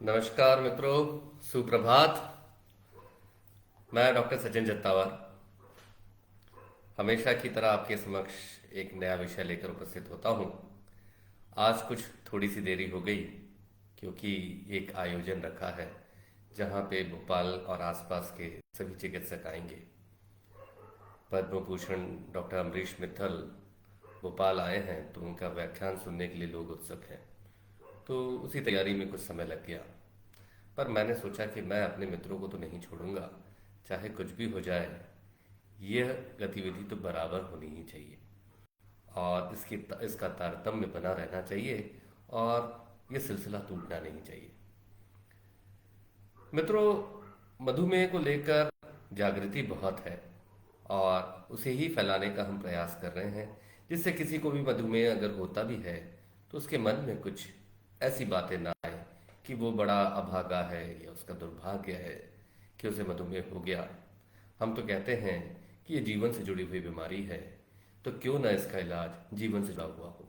नमस्कार मित्रों, सुप्रभात। मैं डॉक्टर सचिन जत्तावार हमेशा की तरह आपके समक्ष एक नया विषय लेकर उपस्थित होता हूँ। आज कुछ थोड़ी सी देरी हो गई क्योंकि एक आयोजन रखा है जहाँ पे भोपाल और आसपास के सभी चिकित्सक आएंगे। पद्म भूषण डॉक्टर अमरीश मित्तल भोपाल आए हैं तो उनका व्याख्यान सुनने के लिए लोग उत्सुक हैं। तो उसी तैयारी में कुछ समय लग गया। पर मैंने सोचा कि मैं अपने मित्रों को तो नहीं छोड़ूंगा, चाहे कुछ भी हो जाए। यह गतिविधि तो बराबर होनी ही चाहिए और इसका तारतम्य बना रहना चाहिए और यह सिलसिला टूटना नहीं चाहिए। मित्रों, मधुमेह को लेकर जागृति बहुत है और उसे ही फैलाने का हम प्रयास कर रहे हैं, जिससे किसी को भी मधुमेह अगर होता भी है तो उसके मन में कुछ ऐसी बातें ना आए कि वो बड़ा अभागा है या उसका दुर्भाग्य है कि उसे मधुमेह हो गया। हम तो कहते हैं कि ये जीवन से जुड़ी हुई बीमारी है, तो क्यों ना इसका इलाज जीवन से जुड़ा हुआ हो।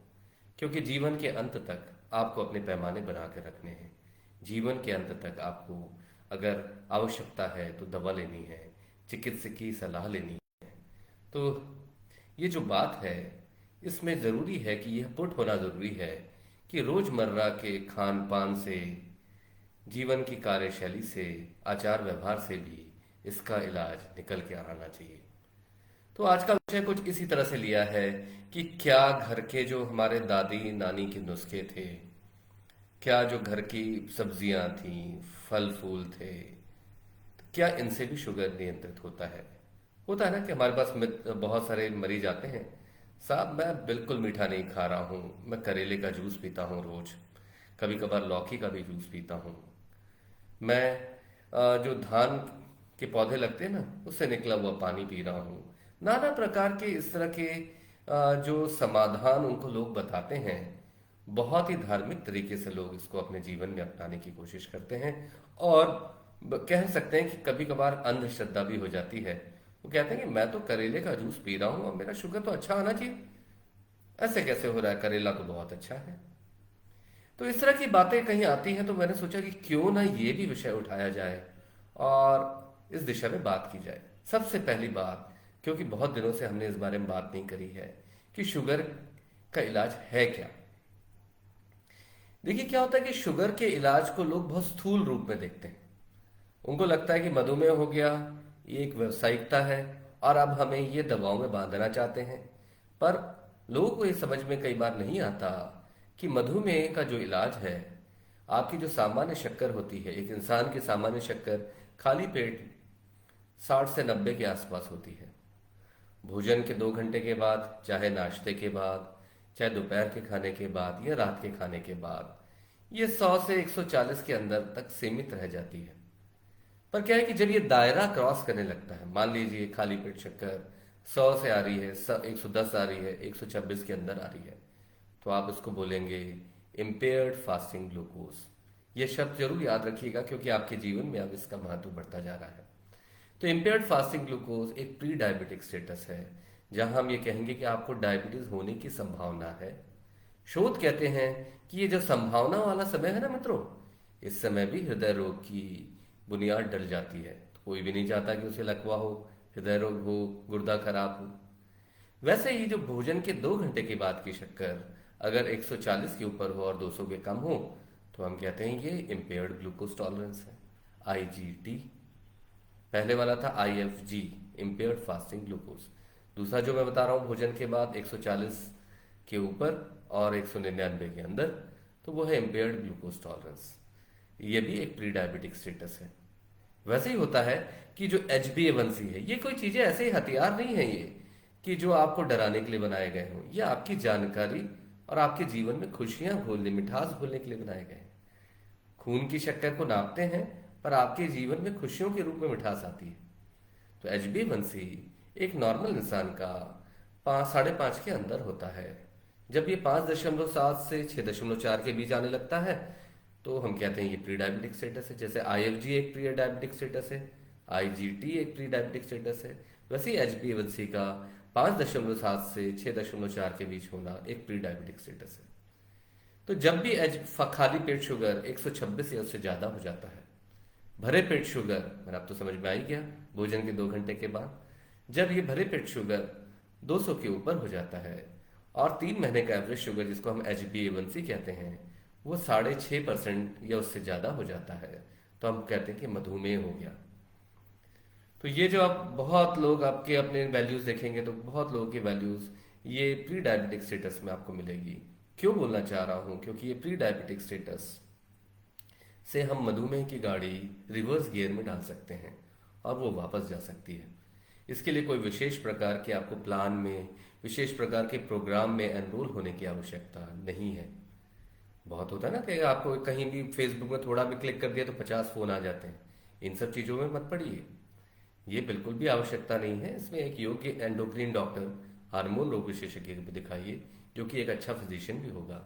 क्योंकि जीवन के अंत तक आपको अपने पैमाने बना कर रखने हैं। जीवन के अंत तक आपको अगर आवश्यकता है तो दवा लेनी है, चिकित्सक की सलाह लेनी है। तो ये जो बात है, इसमें ज़रूरी है कि यह पुट होना ज़रूरी है कि रोज़मर्रा के खान पान से, जीवन की कार्यशैली से, आचार व्यवहार से भी इसका इलाज निकल के आना चाहिए। तो आज का विषय कुछ इसी तरह से लिया है कि क्या घर के जो हमारे दादी नानी के नुस्खे थे, क्या जो घर की सब्जियां थी, फल फूल थे, क्या इनसे भी शुगर नियंत्रित होता है। होता है ना कि हमारे पास बहुत सारे मरीज आते हैं, साहब मैं बिल्कुल मीठा नहीं खा रहा हूँ, मैं करेले का जूस पीता हूँ रोज, कभी कभार लौकी का भी जूस पीता हूँ, मैं जो धान के पौधे लगते हैं ना उससे निकला हुआ पानी पी रहा हूँ। नाना प्रकार के इस तरह के जो समाधान उनको लोग बताते हैं, बहुत ही धार्मिक तरीके से लोग इसको अपने जीवन में अपनाने की कोशिश करते हैं। और कह सकते हैं कि कभी कभार अंधश्रद्धा भी हो जाती है। वो कहते हैं कि मैं तो करेले का जूस पी रहा हूँ और मेरा शुगर तो अच्छा आना चाहिए, ऐसे कैसे हो रहा है, करेला तो बहुत अच्छा है। तो इस तरह की बातें कहीं आती हैं, तो मैंने सोचा कि क्यों ना ये भी विषय उठाया जाए और इस दिशा में बात की जाए। सबसे पहली बात, क्योंकि बहुत दिनों से हमने इस बारे में बात नहीं करी है कि शुगर का इलाज है क्या। देखिए क्या होता है कि शुगर के इलाज को लोग बहुत स्थूल रूप में देखते हैं। उनको लगता है कि मधुमेह हो गया, ये एक व्यावसायिकता है और अब हमें ये दवाओं में बांधना चाहते हैं। पर लोगों को ये समझ में कई बार नहीं आता कि मधुमेह का जो इलाज है, आपकी जो सामान्य शक्कर होती है, एक इंसान की सामान्य शक्कर खाली पेट 60 से 90 के आसपास होती है। भोजन के 2 घंटे के बाद, चाहे नाश्ते के बाद, चाहे दोपहर के खाने के बाद या रात के खाने के बाद, ये 100 से 140 के अंदर तक सीमित रह जाती है। पर क्या है कि जब ये दायरा क्रॉस करने लगता है, मान लीजिए खाली पेट शक्कर 100 से आ रही है, 110 आ रही है, 126 के अंदर आ रही है, तो आप इसको बोलेंगे इम्पेयर्ड फास्टिंग ग्लूकोज। ये शब्द जरूर याद रखिएगा क्योंकि आपके जीवन में अब इसका महत्व बढ़ता जा रहा है। तो इम्पेयर्ड फास्टिंग ग्लूकोज एक प्री डायबिटिक स्टेटस है, जहां हम ये कहेंगे कि आपको डायबिटीज होने की संभावना है। शोध कहते हैं कि ये जो संभावना वाला समय है ना मित्रों, इस समय भी हृदय रोग की बुनियाद डल जाती है। तो कोई भी नहीं चाहता कि उसे लकवा हो, हृदय रोग हो, गुर्दा खराब हो। वैसे ही जो भोजन के 2 घंटे के बाद की शक्कर अगर 140 के ऊपर हो और 200 के कम हो, तो हम कहते हैं ये इम्पेयर्ड ग्लूकोज टॉलरेंस है, आईजीटी। पहले वाला था आईएफजी, इम्पेयर्ड फास्टिंग ग्लूकोज। दूसरा जो मैं बता रहा हूँ भोजन के बाद 140 के ऊपर और 199 के अंदर, तो वो है इम्पेयर्ड ग्लूकोज टॉलरेंस। ये भी एक प्री डायबिटिक स्टेटस है। वैसे ही होता है कि जो HbA1c है, ये कोई चीजें ऐसे ही हथियार नहीं है ये कि जो आपको डराने के लिए बनाए गए हों। ये आपकी जानकारी और आपके जीवन में खुशियां घोलने, मिठास घोलने के लिए बनाए गए हैं। खून की शक्कर को नापते हैं, पर आपके जीवन में खुशियों के रूप में मिठास आती है। तो HbA1c एक नॉर्मल इंसान का 5, 5.5 के अंदर होता है। जब ये 5.7 से 6.4 के बीच आने लगता है, तो हम कहते हैं ये प्री डायबिटिक स्टेटस है। जैसे IFG एक प्री डायबिटिक स्टेटस है, IGT एक प्री डायबिटिक स्टेटस है, वैसे ही HbA1c का 5.7 से 6.4 के बीच होना एक प्री डायबिटिक स्टेटस है। तो जब भी खाली पेट शुगर 126 या उससे ज़्यादा हो जाता है, भरे पेट शुगर, मेरा आप तो समझ में आ ही गया, भोजन के 2 घंटे के बाद जब ये भरे पेट शुगर 200 के ऊपर हो जाता है और 3 महीने का एवरेज शुगर जिसको हम HbA1c कहते हैं वो 6.5% या उससे ज़्यादा हो जाता है, तो हम कहते हैं कि मधुमेह हो गया। तो ये जो आप बहुत लोग आपके अपने वैल्यूज़ देखेंगे तो बहुत लोगों की वैल्यूज़ ये प्री डायबिटिक स्टेटस में आपको मिलेगी। क्यों बोलना चाह रहा हूँ, क्योंकि ये प्री डायबिटिक स्टेटस से हम मधुमेह की गाड़ी रिवर्स गियर में डाल सकते हैं और वो वापस जा सकती है। इसके लिए कोई विशेष प्रकार के आपको प्लान में, विशेष प्रकार के प्रोग्राम में एनरोल होने की आवश्यकता नहीं है। बहुत होता है ना कि आपको कहीं भी फेसबुक में थोड़ा भी क्लिक कर दिया तो 50 फोन आ जाते हैं। इन सब चीज़ों में मत पड़िए, ये बिल्कुल भी आवश्यकता नहीं है। इसमें एक योग्य एंडोक्रीन डॉक्टर, हार्मोन रोग विशेषज्ञ को दिखाइए जो कि एक अच्छा फिजिशियन भी होगा,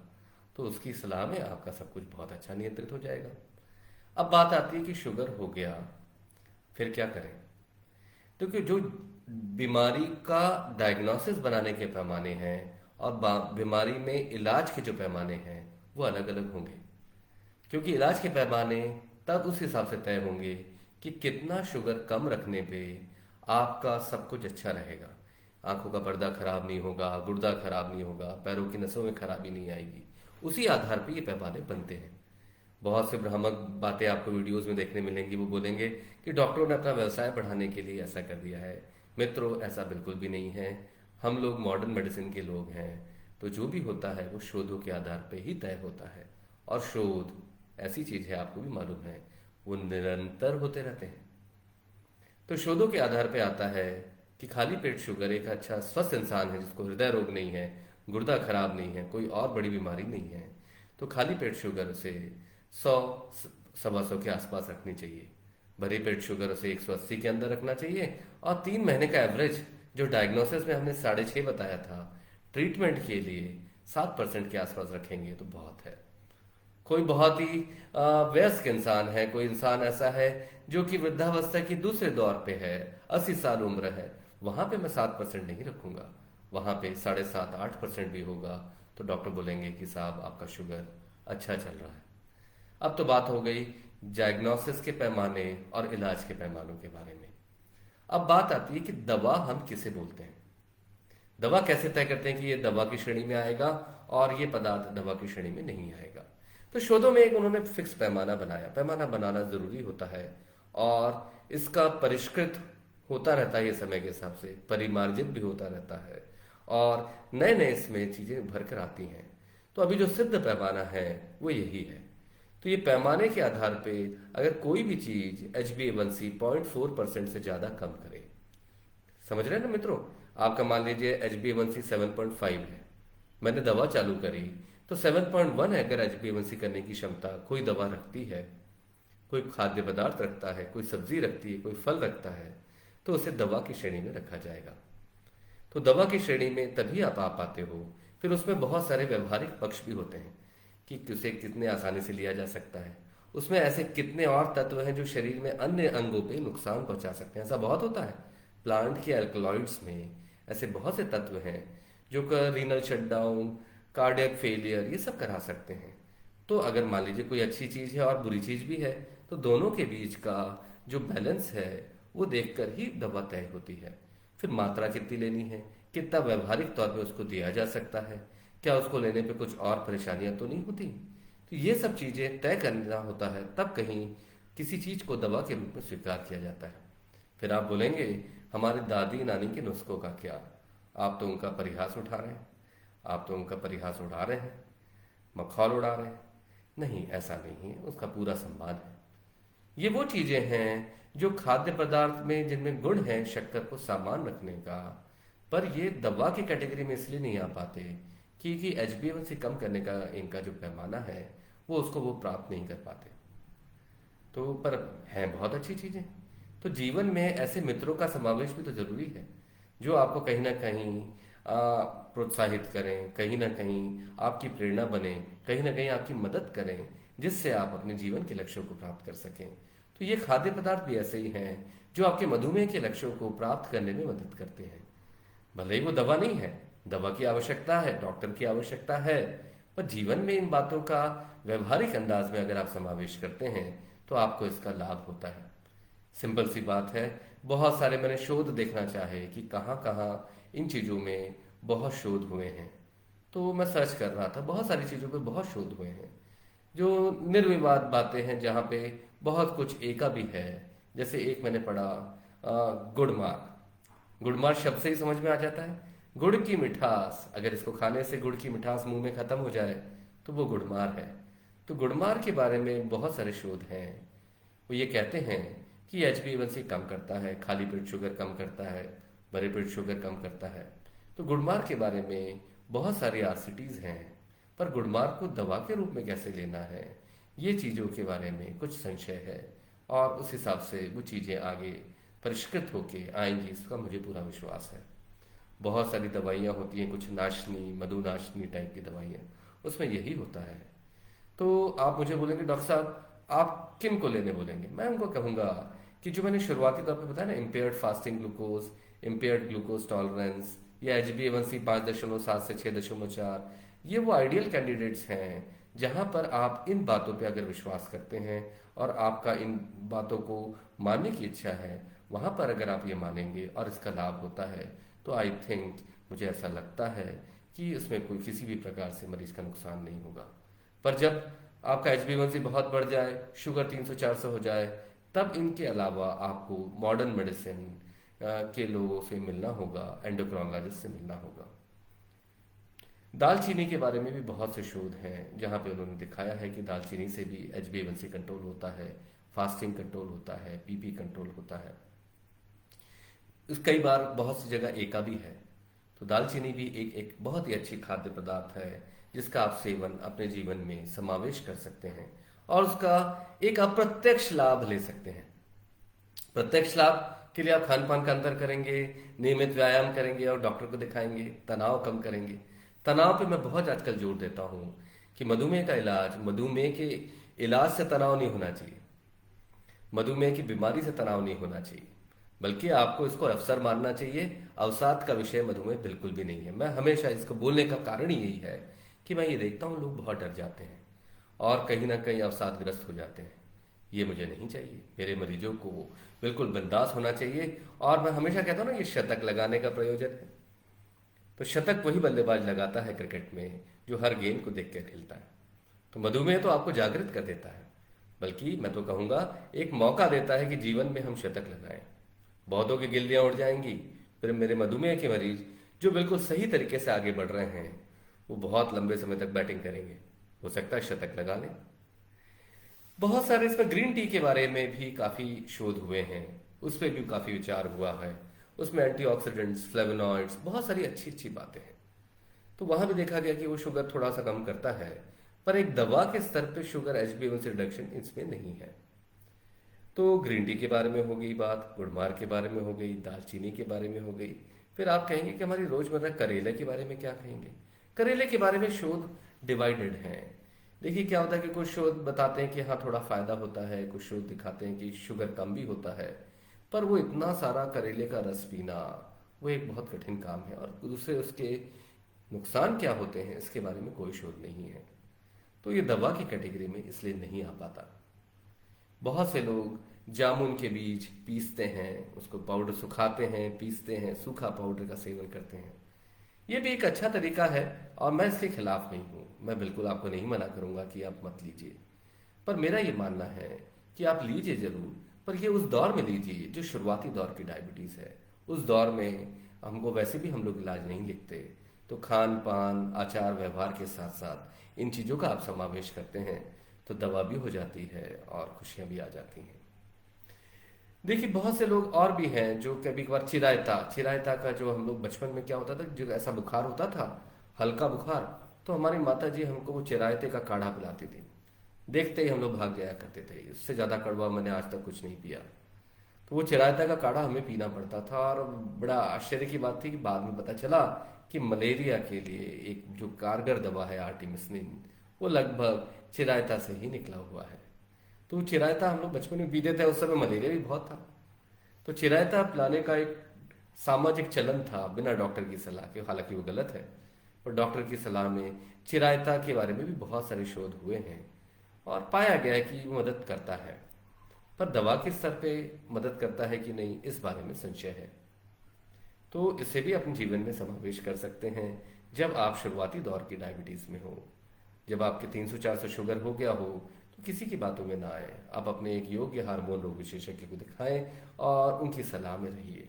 तो उसकी सलाह में आपका सब कुछ बहुत अच्छा नियंत्रित हो जाएगा। अब बात आती है कि शुगर हो गया फिर क्या करें। तो कि जो बीमारी का डायग्नोसिस बनाने के पैमाने हैं और बीमारी में इलाज के जो पैमाने हैं वो अलग अलग होंगे, क्योंकि इलाज के पैमाने तब उस हिसाब से तय होंगे कि कितना शुगर कम रखने पे आपका सब कुछ अच्छा रहेगा। आंखों का पर्दा खराब नहीं होगा, गुर्दा खराब नहीं होगा, पैरों की नसों में खराबी नहीं आएगी। उसी आधार पर ये पैमाने बनते हैं। बहुत से भ्रामक बातें आपको वीडियोस में देखने मिलेंगी। वो बोलेंगे कि डॉक्टरों ने अपना व्यवसाय बढ़ाने के लिए ऐसा कर दिया है। मित्रों, ऐसा बिल्कुल भी नहीं है। हम लोग मॉडर्न मेडिसिन के लोग हैं, तो जो भी होता है वो शोधों के आधार पर ही तय होता है। और शोध ऐसी चीज है, आपको भी मालूम है, वो निरंतर होते रहते हैं। तो शोधों के आधार पर आता है कि खाली पेट शुगर एक अच्छा स्वस्थ इंसान है जिसको हृदय रोग नहीं है, गुर्दा खराब नहीं है, कोई और बड़ी बीमारी नहीं है, तो खाली पेट शुगर से 100 125 के आसपास रखनी चाहिए। भरी पेट शुगर से 180 के अंदर रखना चाहिए। और 3 महीने का एवरेज जो डायग्नोसिस में हमने 6.5 बताया था, ट्रीटमेंट के लिए 7% के आसपास रखेंगे तो बहुत है। कोई बहुत ही वयस्क इंसान है, कोई इंसान ऐसा है जो कि वृद्धावस्था के दूसरे दौर पे है, 80 साल उम्र है, वहां पे मैं 7% नहीं रखूंगा, वहां पे 7.5-8% भी होगा, तो डॉक्टर बोलेंगे कि साहब आपका शुगर अच्छा चल रहा है। अब तो बात हो गई डायग्नोसिस के पैमाने और इलाज के पैमानों के बारे में। अब बात आती है कि दवा हम किसे बोलते हैं, दवा कैसे तय करते हैं कि ये दवा की श्रेणी में आएगा और ये पदार्थ दवा की श्रेणी में नहीं आएगा। तो शोधों में एक उन्होंने फिक्स पैमाना बनाया। पैमाना बनाना जरूरी होता है और इसका परिष्कृत होता रहता है, ये समय के हिसाब से परिमार्जित भी होता रहता है और नए नए इसमें चीजें उभर कर आती हैं। तो अभी जो सिद्ध पैमाना है वो यही है। तो ये पैमाने के आधार पे अगर कोई भी चीज HbA1c 0.4% से ज्यादा कम करे, समझ रहे हैं ना मित्रों, आपका मान लीजिए HbA1c 7.5 है, मैंने दवा चालू करी तो 7.1 है। अगर HbA1c करने की क्षमता कोई दवा रखती है, कोई खाद्य पदार्थ रखता है, कोई सब्जी रखती है, कोई फल रखता है, तो उसे दवा की श्रेणी में रखा जाएगा। तो दवा की श्रेणी में तभी आप आ पाते हो। फिर उसमें बहुत सारे व्यवहारिक पक्ष भी होते हैं कि उसे कितने आसानी से लिया जा सकता है, उसमें ऐसे कितने और तत्व हैं जो शरीर में अन्य अंगों पे नुकसान पहुंचा सकते हैं। ऐसा बहुत होता है, प्लांट के अल्कलॉइड्स में ऐसे बहुत से तत्व हैं जो रीनल शटडाउन, कार्डियक फेलियर, ये सब करा सकते हैं। तो अगर मान लीजिए कोई अच्छी चीज है और बुरी चीज भी है, तो दोनों के बीच का जो बैलेंस है वो देखकर ही दवा तय होती है। फिर मात्रा कितनी लेनी है, कितना व्यवहारिक तौर पे उसको दिया जा सकता है, क्या उसको लेने पे कुछ और परेशानियां तो नहीं होती। तो ये सब चीजें तय करना होता है, तब कहीं किसी चीज को दवा के रूप में स्वीकार किया जाता है। फिर आप बोलेंगे हमारे दादी नानी के नुस्खों का क्या, आप तो उनका परिहास उठा रहे हैं, आप तो उनका परिहास उड़ा रहे हैं, मखौल उड़ा रहे हैं। नहीं, ऐसा नहीं है, उसका पूरा सम्मान है। ये वो चीजें हैं जो खाद्य पदार्थ में जिनमें गुण है शक्कर को सामान रखने का, पर ये दवा की कैटेगरी में इसलिए नहीं आ पाते क्योंकि HbA1c कम करने का इनका जो पैमाना है वो उसको वो प्राप्त नहीं कर पाते। तो पर हैं बहुत अच्छी चीजें। तो जीवन में ऐसे मित्रों का समावेश भी तो जरूरी है जो आपको कहीं ना कहीं प्रोत्साहित करें, कहीं ना कहीं आपकी प्रेरणा बने, कहीं ना कहीं आपकी मदद करें, जिससे आप अपने जीवन के लक्ष्यों को प्राप्त कर सकें। तो ये खाद्य पदार्थ भी ऐसे ही हैं जो आपके मधुमेह के लक्ष्यों को प्राप्त करने में मदद करते हैं। भले ही वो दवा नहीं है, दवा की आवश्यकता है, डॉक्टर की आवश्यकता है, पर जीवन में इन बातों का व्यवहारिक अंदाज में अगर आप समावेश करते हैं तो आपको इसका लाभ होता है। सिंपल सी बात है। बहुत सारे मैंने शोध देखना चाहे कि कहाँ कहाँ इन चीज़ों में बहुत शोध हुए हैं, तो मैं सर्च कर रहा था, बहुत सारी चीज़ों पे बहुत शोध हुए हैं जो निर्विवाद बातें हैं, जहाँ पे बहुत कुछ एका भी है। जैसे एक मैंने पढ़ा, गुड़मार्ग। गुड़मार्ग शब्द से ही समझ में आ जाता है, गुड़ की मिठास, अगर इसको खाने से गुड़ की मिठास मुंह में खत्म हो जाए तो वो गुड़मार है। तो गुड़मार के बारे में बहुत सारे शोध हैं। वो ये कहते हैं कि HbA1c कम करता है, खाली पेट शुगर कम करता है, भरे पेट शुगर कम करता है। तो गुड़मार के बारे में बहुत सारी RCTs हैं, पर गुड़मार को दवा के रूप में कैसे लेना है, ये चीज़ों के बारे में कुछ संशय है, और उस हिसाब से वो चीज़ें आगे परिष्कृत होके आएंगी, इसका मुझे पूरा विश्वास है। बहुत सारी दवाइयाँ होती हैं, कुछ नाशनी, मधुनाशनी टाइप की दवाइयाँ, उसमें यही होता है। तो आप मुझे बोलेंगे डॉक्टर साहब आप किन को लेने बोलेंगे, मैं उनको कहूँगा कि जो मैंने शुरुआती तौर पे बताया ना, impaired fasting glucose, impaired glucose tolerance, या HbA1c 5.7 से 6.4, ये वो आइडियल कैंडिडेट्स हैं जहाँ पर आप इन बातों पे अगर विश्वास करते हैं और आपका इन बातों को मानने की इच्छा है, वहाँ पर अगर आप ये मानेंगे और इसका लाभ होता है, तो आई थिंक, मुझे ऐसा लगता है कि उसमें कोई किसी भी प्रकार से मरीज का नुकसान नहीं होगा। पर जब आपका HbA1c बहुत बढ़ जाए, शुगर 300-400 हो जाए, तब इनके अलावा आपको मॉडर्न मेडिसिन के लोगों से मिलना होगा, एंडोक्राइनोलॉजिस्ट से मिलना होगा। दालचीनी के बारे में भी बहुत से शोध हैं जहाँ पे उन्होंने दिखाया है कि दालचीनी से भी HbA1c कंट्रोल होता है, फास्टिंग कंट्रोल होता है, BP कंट्रोल होता है। कई बार बहुत सी जगह एका भी है। तो दालचीनी भी एक एक बहुत ही अच्छी खाद्य पदार्थ है जिसका आप सेवन अपने जीवन में समावेश कर सकते हैं और उसका एक अप्रत्यक्ष लाभ ले सकते हैं। प्रत्यक्ष लाभ के लिए आप खान पान का अंतर करेंगे, नियमित व्यायाम करेंगे और डॉक्टर को दिखाएंगे, तनाव कम करेंगे। तनाव पे मैं बहुत आजकल जोर देता हूँ कि मधुमेह का इलाज, मधुमेह के इलाज से तनाव नहीं होना चाहिए, मधुमेह की बीमारी से तनाव नहीं होना चाहिए, बल्कि आपको इसको अवसर मानना चाहिए। अवसाद का विषय मधुमेह बिल्कुल भी नहीं है। मैं हमेशा इसको बोलने का कारण ही यही है कि मैं ये देखता हूँ लोग बहुत डर जाते हैं और कहीं ना कहीं अवसादग्रस्त हो जाते हैं। ये मुझे नहीं चाहिए। मेरे मरीजों को बिल्कुल बिंदास होना चाहिए। और मैं हमेशा कहता हूँ ना, ये शतक लगाने का प्रयोजन है। तो शतक वही बल्लेबाज लगाता है क्रिकेट में जो हर गेंद को देख कर खेलता है। तो मधुमेह तो आपको जागृत कर देता है, बल्कि मैं तो कहूँगा एक मौका देता है कि जीवन में हम शतक लगाएं। बहुतों की गिल्लियां उड़ जाएंगी, फिर मेरे मधुमेह के मरीज जो बिल्कुल सही तरीके से आगे बढ़ रहे हैं वो बहुत लंबे समय तक बैटिंग करेंगे, हो सकता है शतक लगा लें। बहुत सारे इसमें ग्रीन टी के बारे में भी काफ़ी शोध हुए हैं, उस पर भी काफ़ी विचार हुआ है। उसमें एंटीऑक्सीडेंट्स, फ्लेवोनॉइड्स, बहुत सारी अच्छी अच्छी बातें हैं। तो वहाँ भी देखा गया कि वो शुगर थोड़ा सा कम करता है, पर एक दवा के स्तर पे शुगर HbA1c रिडक्शन इसमें नहीं है। तो ग्रीन टी के बारे में हो गई बात, गुड़मार के बारे में हो गई, दालचीनी के बारे में हो गई। फिर आप कहेंगे कि हमारी रोजमर्रा करेले के बारे में क्या कहेंगे। करेले के बारे में शोध डिवाइडेड हैं। देखिए क्या होता है कि कुछ शोध बताते हैं कि हाँ थोड़ा फायदा होता है, कुछ शोध दिखाते हैं कि शुगर कम भी होता है, पर वो इतना सारा करेले का रस पीना वो एक बहुत कठिन काम है, और दूसरे उसके नुकसान क्या होते हैं इसके बारे में कोई शोध नहीं है। तो ये दवा की कैटेगरी में इसलिए नहीं आ पाता। बहुत से लोग जामुन के बीज पीसते हैं, उसको पाउडर सुखाते हैं, पीसते हैं, सूखा पाउडर का सेवन करते हैं। ये भी एक अच्छा तरीका है और मैं इसके खिलाफ नहीं हूँ। मैं बिल्कुल आपको नहीं मना करूँगा कि आप मत लीजिए, पर मेरा ये मानना है कि आप लीजिए ज़रूर, पर ये उस दौर में लीजिए जो शुरुआती दौर की डायबिटीज़ है। उस दौर में हमको वैसे भी हम लोग इलाज नहीं लिखते, तो खान पान, आचार व्यवहार के साथ साथ इन चीज़ों का आप समावेश करते हैं तो दवा भी हो जाती है और खुशियाँ भी आ जाती हैं। देखिए बहुत से लोग और भी हैं जो कभी कभार चिरायता का, जो हम लोग बचपन में क्या होता था, जो ऐसा बुखार होता था, हल्का बुखार, तो हमारी माता जी हमको वो चिरायते का काढ़ा पिलाती थी। देखते ही हम लोग भाग जाया करते थे, इससे ज़्यादा कड़वा मैंने आज तक कुछ नहीं पिया। तो वो चिरायता का काढ़ा हमें पीना पड़ता था, और बड़ा आश्चर्य की बात थी कि बाद में पता चला कि मलेरिया के लिए एक जो कारगर दवा है आर्टिमिसनिन, वो लगभग चिरायता से ही निकला हुआ है। तो चिरायता हम लोग बचपन में पीते थे, उस समय मलेरिया भी बहुत था। तो चिरायता पिलाने का एक सामाजिक चलन था बिना डॉक्टर की सलाह के, हालांकि वो गलत है, और डॉक्टर की सलाह में चिरायता के बारे में भी बहुत सारे शोध हुए हैं और पाया गया है कि वो मदद करता है। पर दवा के स्तर पे मदद करता है कि नहीं, इस बारे में संशय है। तो इसे भी अपने जीवन में समावेश कर सकते हैं। जब आप शुरुआती दौर की डायबिटीज में हो, जब आपके 300-400 शुगर हो गया हो, तो किसी की बातों में ना आए। आप अपने एक योग्य हार्मोन रोग विशेषज्ञ को दिखाएं और उनकी सलाह में रहिए।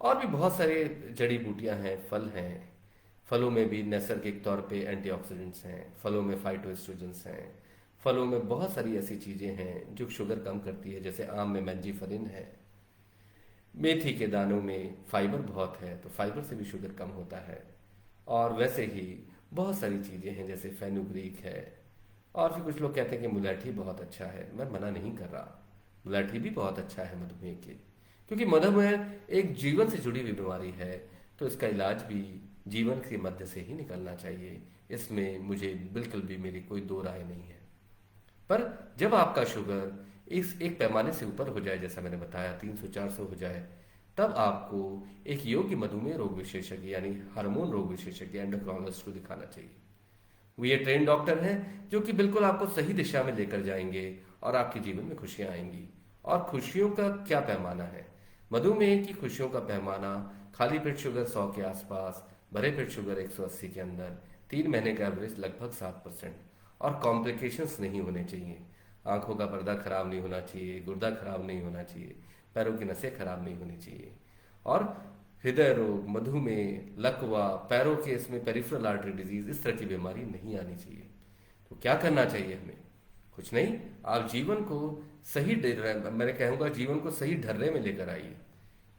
और भी बहुत सारे जड़ी बूटियां हैं, फल हैं। फलों में भी नैसर्गिक तौर पे एंटीऑक्सीडेंट्स हैं, फलों में फाइटोएस्ट्रोजेंस हैं, फलों में बहुत सारी ऐसी चीजें हैं जो शुगर कम करती है। जैसे आम में मैंजीफेरिन है, मेथी के दानों में फाइबर बहुत है, तो फाइबर से भी शुगर कम होता है। और वैसे ही बहुत सारी चीजें हैं, जैसे फेनुग्रीक है। और फिर कुछ लोग कहते हैं कि मुलैठी बहुत अच्छा है। मैं मना नहीं कर रहा, मुलैठी भी बहुत अच्छा है मधुमेह के, क्योंकि मधुमेह एक जीवन से जुड़ी हुई बीमारी है। तो इसका इलाज भी जीवन के मध्य से ही निकलना चाहिए। इसमें मुझे बिल्कुल भी मेरी कोई दो राय नहीं है। पर जब आपका शुगर इस एक पैमाने से ऊपर हो जाए, जैसा मैंने बताया 300-400 हो जाए, तब आपको एक योग्य मधुमेह रोग विशेषज्ञ यानी हार्मोन रोग विशेषज्ञ एंडोक्राइनोलॉजिस्ट को दिखाना चाहिए। वो ये ट्रेन डॉक्टर हैं जो कि बिल्कुल आपको सही दिशा में लेकर जाएंगे और आपके जीवन में खुशियां आएंगी। और खुशियों का क्या पैमाना है? मधुमेह की खुशियों का पैमाना खाली पेट शुगर 100 के आसपास, भरे पेट शुगर 180 के अंदर, 3 महीने का एवरेज लगभग 7%। और कॉम्प्लिकेशंस नहीं होने चाहिए। आंखों का पर्दा खराब नहीं होना चाहिए, गुर्दा खराब नहीं होना चाहिए, पैरों की नसें खराब नहीं होनी चाहिए। और हृदय रोग, मधुमेह, लकवा, पैरों के इसमें पेरिफेरल आर्टरी डिजीज, इस तरह की बीमारी नहीं आनी चाहिए। तो क्या करना चाहिए हमें? कुछ नहीं, आप जीवन को मैं कहूँगा जीवन को सही ढर्रे में लेकर आइए।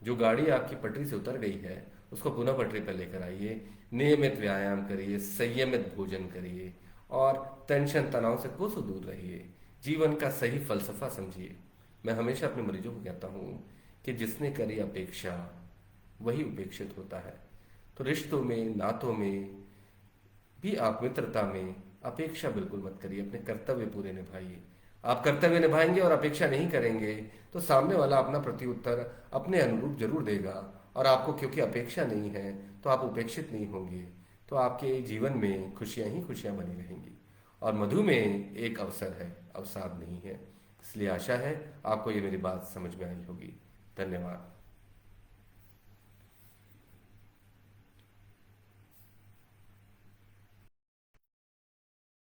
जो गाड़ी आपकी पटरी से उतर गई है उसको पुनः पटरी पर लेकर आइए। नियमित व्यायाम करिए, संयमित भोजन करिए और टेंशन तनाव से कोसों दूर रहिए। जीवन का सही फलसफा समझिए। मैं हमेशा अपने मरीजों को कहता हूँ कि जिसने करी अपेक्षा वही उपेक्षित होता है। तो रिश्तों में, नातों में भी आप मित्रता में अपेक्षा बिल्कुल मत करिए, अपने कर्तव्य पूरे निभाइए। आप कर्तव्य निभाएंगे और अपेक्षा नहीं करेंगे तो सामने वाला अपना प्रत्युत्तर अपने अनुरूप जरूर देगा। और आपको क्योंकि अपेक्षा नहीं है तो आप उपेक्षित नहीं होंगे। तो आपके जीवन में खुशियां ही खुशियां बनी रहेंगी। और मधुमेह एक अवसर है, अवसाद नहीं है। इसलिए आशा है आपको ये मेरी बात समझ में आई होगी। धन्यवाद।